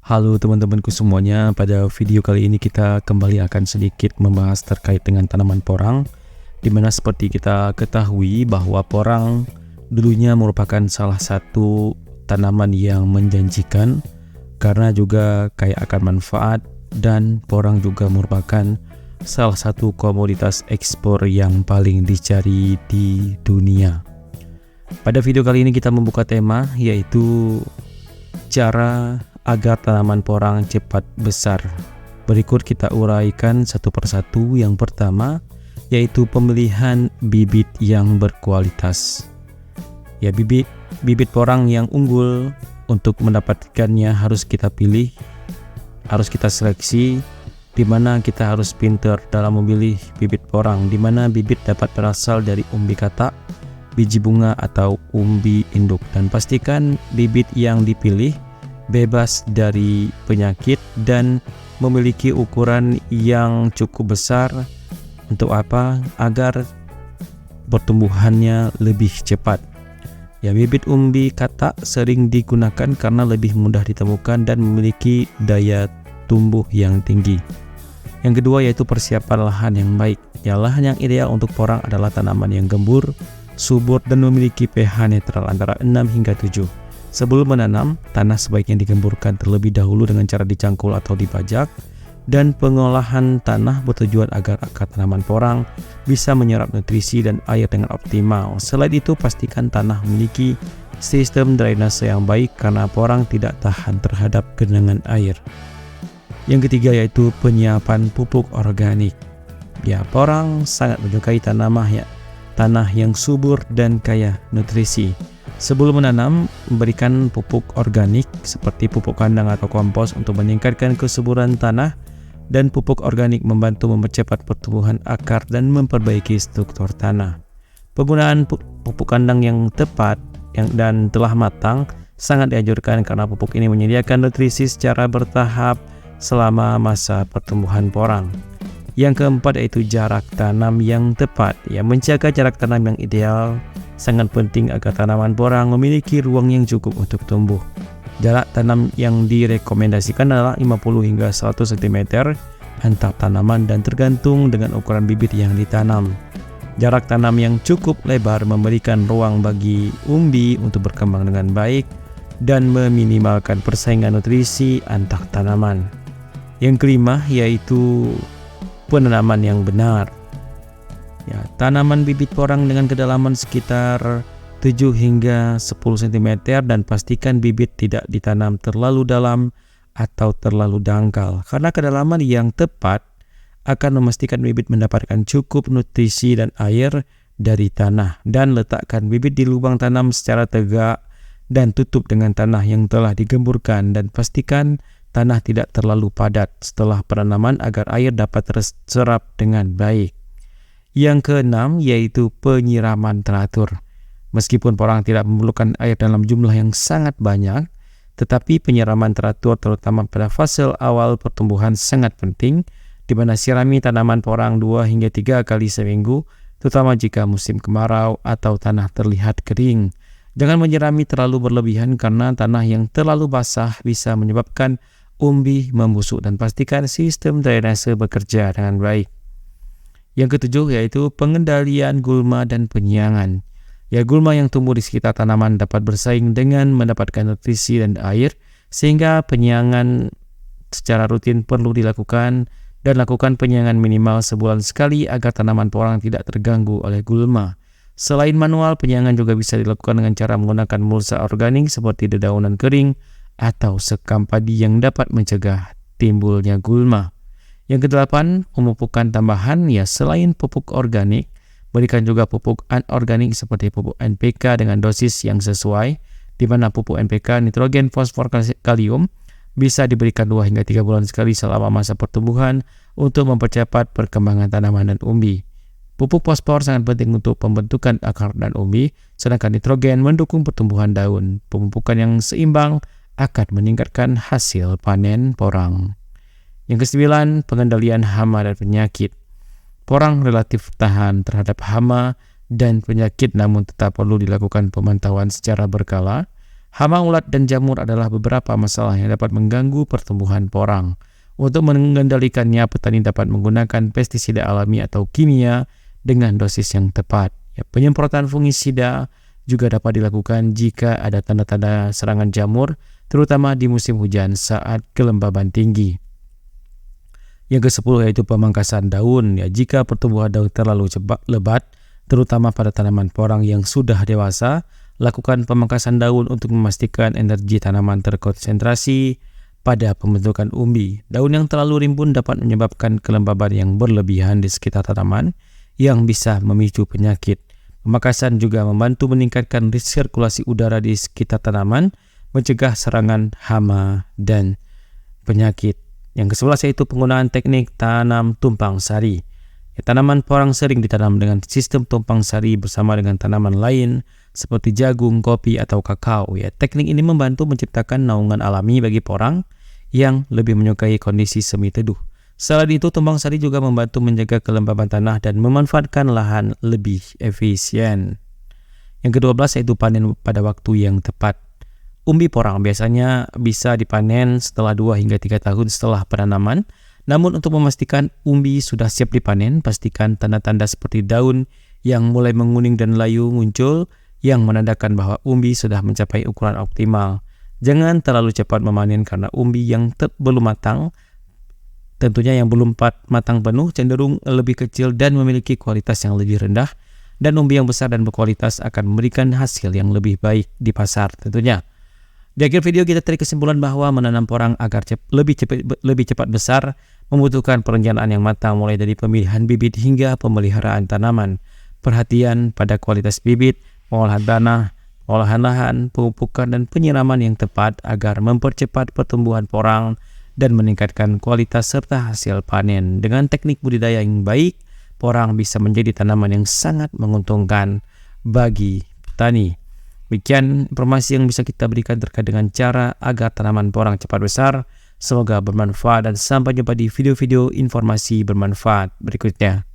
Halo teman-temanku semuanya, pada video kali ini kita kembali akan sedikit membahas terkait dengan tanaman porang, dimana seperti kita ketahui bahwa porang dulunya merupakan salah satu tanaman yang menjanjikan karena juga kaya akan manfaat, dan porang juga merupakan salah satu komoditas ekspor yang paling dicari di dunia. Pada video kali ini kita membuka tema yaitu cara agar tanaman porang cepat besar. Berikut kita uraikan satu persatu. Yang pertama yaitu pemilihan bibit yang berkualitas. Ya, bibit porang yang unggul, untuk mendapatkannya harus kita pilih, harus kita seleksi, di mana kita harus pintar dalam memilih bibit porang, di mana bibit dapat berasal dari umbi katak, biji bunga atau umbi induk, dan pastikan bibit yang dipilih bebas dari penyakit dan memiliki ukuran yang cukup besar. Untuk apa? Agar pertumbuhannya lebih cepat. Ya, bibit umbi katak sering digunakan karena lebih mudah ditemukan dan memiliki daya tumbuh yang tinggi. Yang kedua yaitu persiapan lahan yang baik. Ya, lahan yang ideal untuk porang adalah tanaman yang gembur, subur, dan memiliki pH netral antara 6 hingga 7. Sebelum menanam, tanah sebaiknya digemburkan terlebih dahulu dengan cara dicangkul atau dibajak, dan pengolahan tanah bertujuan agar akar tanaman porang bisa menyerap nutrisi dan air dengan optimal. Selain itu, pastikan tanah memiliki sistem drainase yang baik karena porang tidak tahan terhadap genangan air. Yang ketiga yaitu penyiapan pupuk organik. Ya, porang sangat menyukai tanah yang subur dan kaya nutrisi. Sebelum menanam, berikan pupuk organik seperti pupuk kandang atau kompos untuk meningkatkan kesuburan tanah, dan pupuk organik membantu mempercepat pertumbuhan akar dan memperbaiki struktur tanah. Penggunaan pupuk kandang yang tepat dan telah matang sangat dianjurkan karena pupuk ini menyediakan nutrisi secara bertahap selama masa pertumbuhan porang. Yang keempat yaitu jarak tanam yang tepat. Ya, menjaga jarak tanam yang ideal sangat penting agar tanaman porang memiliki ruang yang cukup untuk tumbuh. Jarak tanam yang direkomendasikan adalah 50 hingga 100 cm antar tanaman dan tergantung dengan ukuran bibit yang ditanam. Jarak tanam yang cukup lebar memberikan ruang bagi umbi untuk berkembang dengan baik dan meminimalkan persaingan nutrisi antar tanaman. Yang kelima yaitu penanaman yang benar. Ya, tanaman bibit porang dengan kedalaman sekitar 7 hingga 10 cm dan pastikan bibit tidak ditanam terlalu dalam atau terlalu dangkal, karena kedalaman yang tepat akan memastikan bibit mendapatkan cukup nutrisi dan air dari tanah. Dan letakkan bibit di lubang tanam secara tegak dan tutup dengan tanah yang telah digemburkan, dan pastikan tanah tidak terlalu padat setelah penanaman agar air dapat terserap dengan baik. Yang keenam yaitu penyiraman teratur. Meskipun porang tidak memerlukan air dalam jumlah yang sangat banyak, tetapi penyiraman teratur terutama pada fase awal pertumbuhan sangat penting, di mana sirami tanaman porang 2 hingga 3 kali seminggu, terutama jika musim kemarau atau tanah terlihat kering. Jangan menyirami terlalu berlebihan karena tanah yang terlalu basah bisa menyebabkan umbi membusuk, dan pastikan sistem drainase bekerja dengan baik. Yang ketujuh yaitu pengendalian gulma dan penyiangan. Ya, gulma yang tumbuh di sekitar tanaman dapat bersaing dengan mendapatkan nutrisi dan air, sehingga penyiangan secara rutin perlu dilakukan, dan lakukan penyiangan minimal sebulan sekali agar tanaman porang tidak terganggu oleh gulma. Selain manual, penyiangan juga bisa dilakukan dengan cara menggunakan mulsa organik seperti dedaunan kering atau sekam padi yang dapat mencegah timbulnya gulma. Yang kedelapan, pemupukan tambahan. Ya, selain pupuk organik, berikan juga pupuk anorganik seperti pupuk NPK dengan dosis yang sesuai, di mana pupuk NPK nitrogen, fosfor, kalium bisa diberikan 2 hingga 3 bulan sekali selama masa pertumbuhan untuk mempercepat perkembangan tanaman dan umbi. Pupuk fosfor sangat penting untuk pembentukan akar dan umbi, sedangkan nitrogen mendukung pertumbuhan daun. Pemupukan yang seimbang akan meningkatkan hasil panen porang. Yang kesembilan, pengendalian hama dan penyakit. Porang relatif tahan terhadap hama dan penyakit, namun tetap perlu dilakukan pemantauan secara berkala. Hama ulat dan jamur adalah beberapa masalah yang dapat mengganggu pertumbuhan porang. Untuk mengendalikannya, petani dapat menggunakan pestisida alami atau kimia dengan dosis yang tepat. Penyemprotan fungisida juga dapat dilakukan jika ada tanda-tanda serangan jamur, terutama di musim hujan saat kelembaban tinggi. Yang ke-10 yaitu pemangkasan daun. Jika pertumbuhan daun terlalu lebat, terutama pada tanaman porang yang sudah dewasa, lakukan pemangkasan daun untuk memastikan energi tanaman terkonsentrasi pada pembentukan umbi. Daun yang terlalu rimbun dapat menyebabkan kelembaban yang berlebihan di sekitar tanaman yang bisa memicu penyakit. Pemangkasan juga membantu meningkatkan sirkulasi udara di sekitar tanaman, mencegah serangan hama dan penyakit. Yang ke-11 yaitu penggunaan teknik tanam tumpang sari. Tanaman porang sering ditanam dengan sistem tumpang sari bersama dengan tanaman lain seperti jagung, kopi, atau kakao. Teknik ini membantu menciptakan naungan alami bagi porang yang lebih menyukai kondisi semi teduh. Selain itu, tumpang sari juga membantu menjaga kelembaban tanah dan memanfaatkan lahan lebih efisien. Yang ke-12 yaitu panen pada waktu yang tepat. Umbi porang biasanya bisa dipanen setelah 2 hingga 3 tahun setelah penanaman. Namun untuk memastikan umbi sudah siap dipanen, pastikan tanda-tanda seperti daun yang mulai menguning dan layu muncul yang menandakan bahwa umbi sudah mencapai ukuran optimal. Jangan terlalu cepat memanen karena umbi yang belum matang, tentunya yang belum matang penuh, cenderung lebih kecil dan memiliki kualitas yang lebih rendah, dan umbi yang besar dan berkualitas akan memberikan hasil yang lebih baik di pasar tentunya. Di akhir video kita tarik kesimpulan bahwa menanam porang agar lebih cepat besar membutuhkan perencanaan yang matang, mulai dari pemilihan bibit hingga pemeliharaan tanaman, perhatian pada kualitas bibit, pengolahan tanah, olahan lahan, pemupukan, dan penyiraman yang tepat agar mempercepat pertumbuhan porang dan meningkatkan kualitas serta hasil panen. Dengan teknik budidaya yang baik, porang bisa menjadi tanaman yang sangat menguntungkan bagi petani. Demikian informasi yang bisa kita berikan terkait dengan cara agar tanaman porang cepat besar. Semoga bermanfaat dan sampai jumpa di video-video informasi bermanfaat berikutnya.